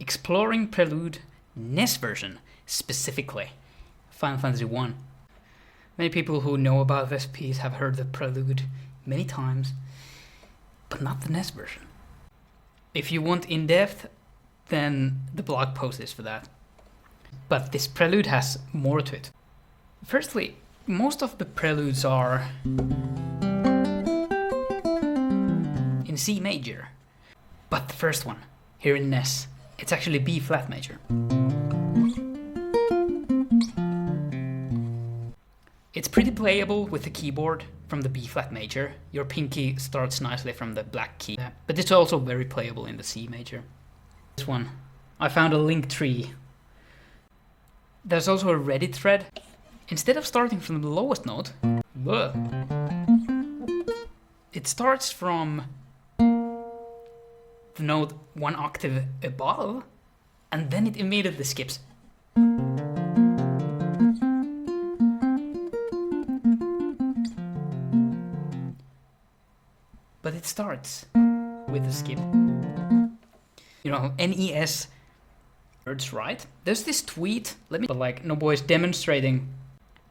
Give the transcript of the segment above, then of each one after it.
exploring Prelude NES version, specifically Final Fantasy I. Many people who know about this piece have heard the Prelude many times, but not the NES version. If you want in-depth, then the blog post is for that. But this Prelude has more to it. Firstly, most of the Preludes are in C major. But the first one, here in NES, it's actually B flat major. It's pretty playable with the keyboard from the B flat major. Your pinky starts nicely from the black key, but it's also very playable in the C major. This one, I found a link tree. There's also a Reddit thread. Instead of starting from the lowest note, it starts from the note 1 octave above, and then it immediately skips. But it starts with a skip. You know, NES words, right? There's this tweet, but like Nobuo is demonstrating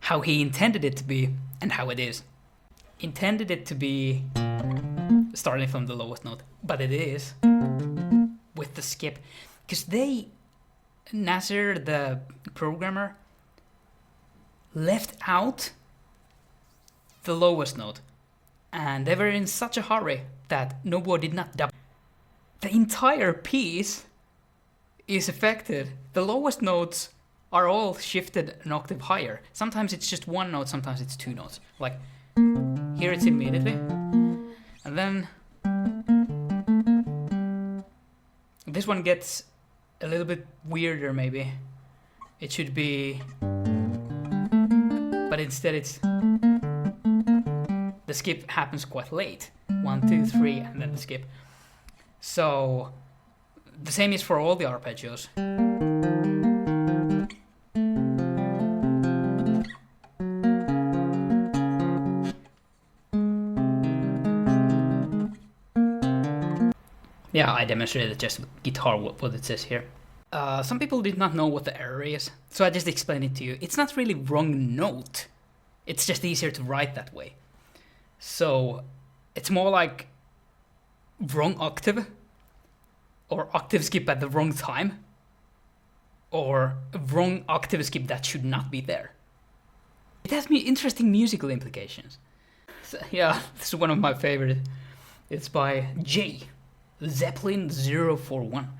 how he intended it to be and how it is. Intended it to be starting from the lowest note, but it is with the skip. Because Nasir, the programmer, left out the lowest note. And they were in such a hurry that Nobuo did not double. The entire piece is affected. The lowest notes are all shifted an octave higher. Sometimes it's just one note, sometimes it's two notes. Like, here it's immediately. And then this one gets a little bit weirder, maybe. It should be... But instead it's... The skip happens quite late. 1, 2, 3, and then the skip. So, the same is for all the arpeggios. Yeah, I demonstrated just with guitar what it says here. Some people did not know what the error is, so I just explained it to you. It's not really wrong note. It's just easier to write that way. So, it's more like wrong octave, or octave skip at the wrong time, or wrong octave skip that should not be there. It has interesting musical implications. So, yeah, this is one of my favorite. It's by Zeppelin 041.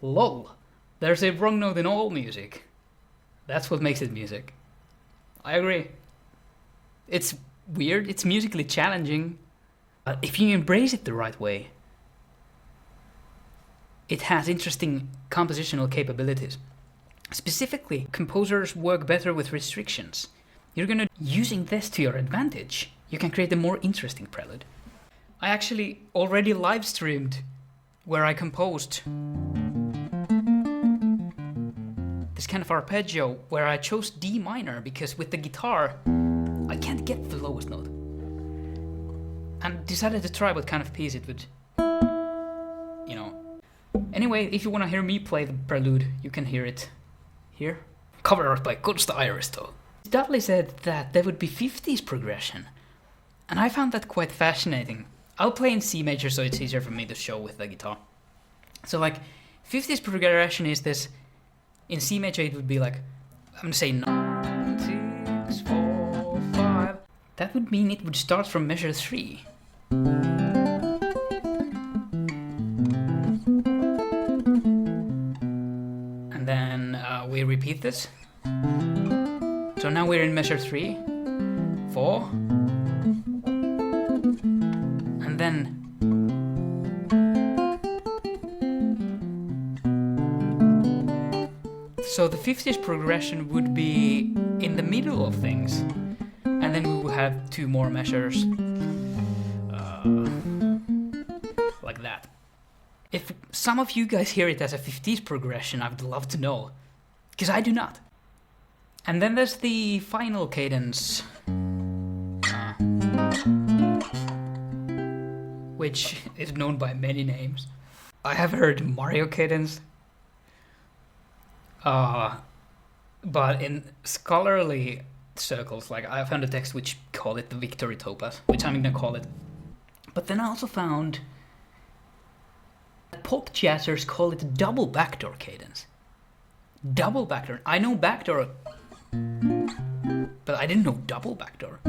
Lol, there's a wrong note in all music. That's what makes it music. I agree. It's weird, it's musically challenging, but if you embrace it the right way, it has interesting compositional capabilities. Specifically, composers work better with restrictions. You're gonna using this to your advantage. You can create a more interesting prelude. I actually already live streamed where I composed this kind of arpeggio where I chose D minor because with the guitar I can't get the lowest note. And decided to try what kind of piece it would, you know. Anyway, if you want to hear me play the prelude, you can hear it here. Cover art by Kunsta Aristo. Dudley said that there would be 50s progression, and I found that quite fascinating. I'll play in C major so it's easier for me to show with the guitar. So like, 50s progression is this, in C major it would be like, I'm gonna say 9, 6, 4, 5. That would mean it would start from measure 3. And then we repeat this. So now we're in measure 3, 4, and then so the 50s progression would be in the middle of things, and then we would have 2 more measures like that. If some of you guys hear it as a 50s progression, I would love to know, because I do not. And then there's the final cadence, which is known by many names. I have heard Mario cadence, But in scholarly circles, like I found a text which called it the victory topaz, which I'm gonna call it. But then I also found that pop jazzers call it double backdoor cadence. Double backdoor. I know backdoor, but I didn't know double backdoor.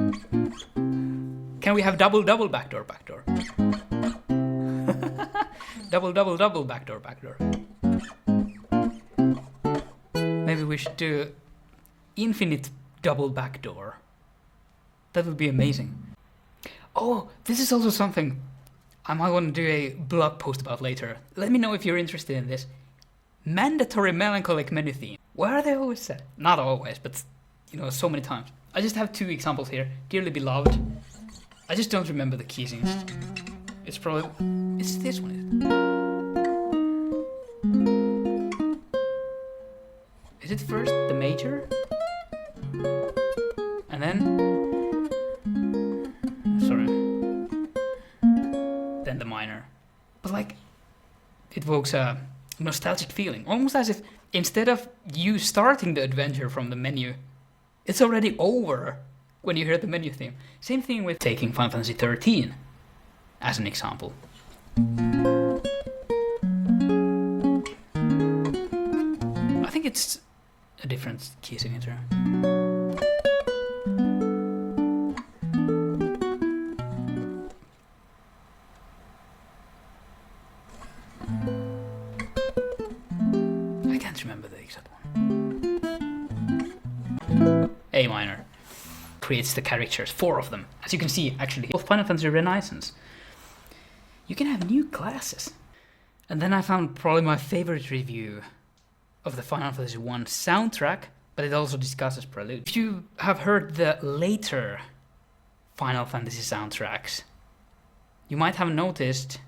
Can we have double backdoor? double backdoor. Maybe we should do infinite double backdoor. That would be amazing. Oh, this is also something I might want to do a blog post about later. Let me know if you're interested in this. Mandatory melancholic menu theme. Where are they always set? Not always, but so many times. I just have 2 examples here. Dearly Beloved. I just don't remember the keysings. It's probably... It's this one. Is it first the major? And then... Sorry. Then the minor. But like... It evokes a nostalgic feeling. Almost as if instead of you starting the adventure from the menu, it's already over when you hear the menu theme. Same thing with taking Final Fantasy 13 as an example. I think it's a different key signature. I can't remember the exact one. A minor creates the characters, 4 of them. As you can see, actually, both Final Fantasy Renaissance. You can have new classes. And then I found probably my favorite review of the Final Fantasy I soundtrack, but it also discusses Prelude. If you have heard the later Final Fantasy soundtracks, you might have noticed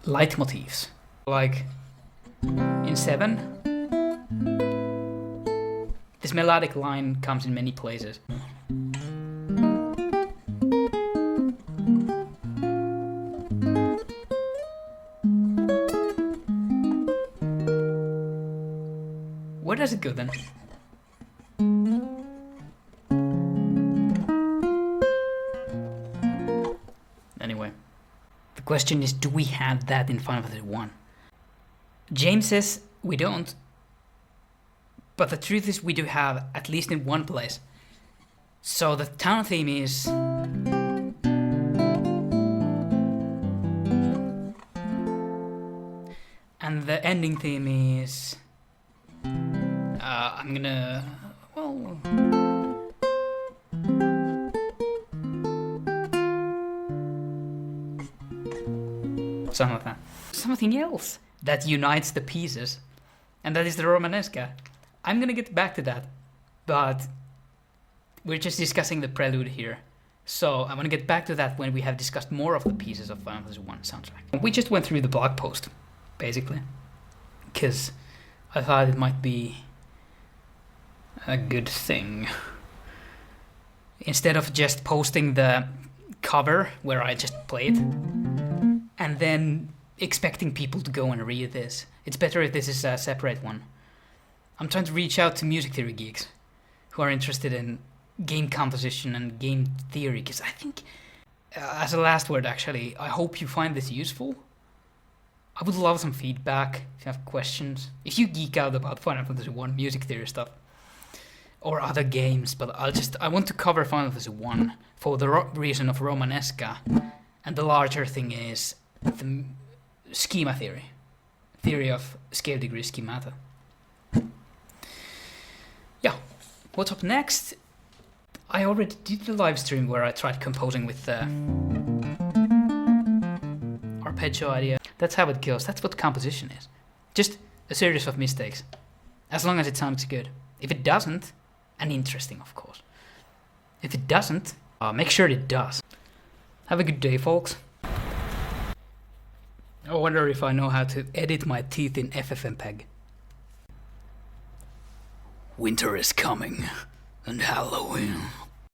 Leitmotifs. Like in 7, this melodic line comes in many places. Where does it go then? Anyway, the question is, do we have that in Final Fantasy I? James says we don't, but the truth is we do have, at least in one place. So the town theme is... And the ending theme is... I'm gonna... Well... Something like that. Something else that unites the pieces, and that is the Romanesca. I'm gonna get back to that, but we're just discussing the Prelude here. So I'm gonna get back to that when we have discussed more of the pieces of Final Fantasy I soundtrack. We just went through the blog post, basically, because I thought it might be a good thing. Instead of just posting the cover where I just played and then expecting people to go and read this, it's better if this is a separate one. I'm trying to reach out to music theory geeks who are interested in game composition and game theory, because I think, as a last word actually, I hope you find this useful. I would love some feedback if you have questions. If you geek out about Final Fantasy I music theory stuff or other games, but I want to cover Final Fantasy I for the reason of Romanesca, and the larger thing is the schema theory of scale degree schemata. Yeah, what's up next? I already did the live stream where I tried composing with the arpeggio idea. That's how it goes. That's what composition is. Just a series of mistakes. As long as it sounds good. If it doesn't, and interesting, of course. If it doesn't, make sure it does. Have a good day, folks. I wonder if I know how to edit my teeth in FFmpeg. Winter is coming, and Halloween.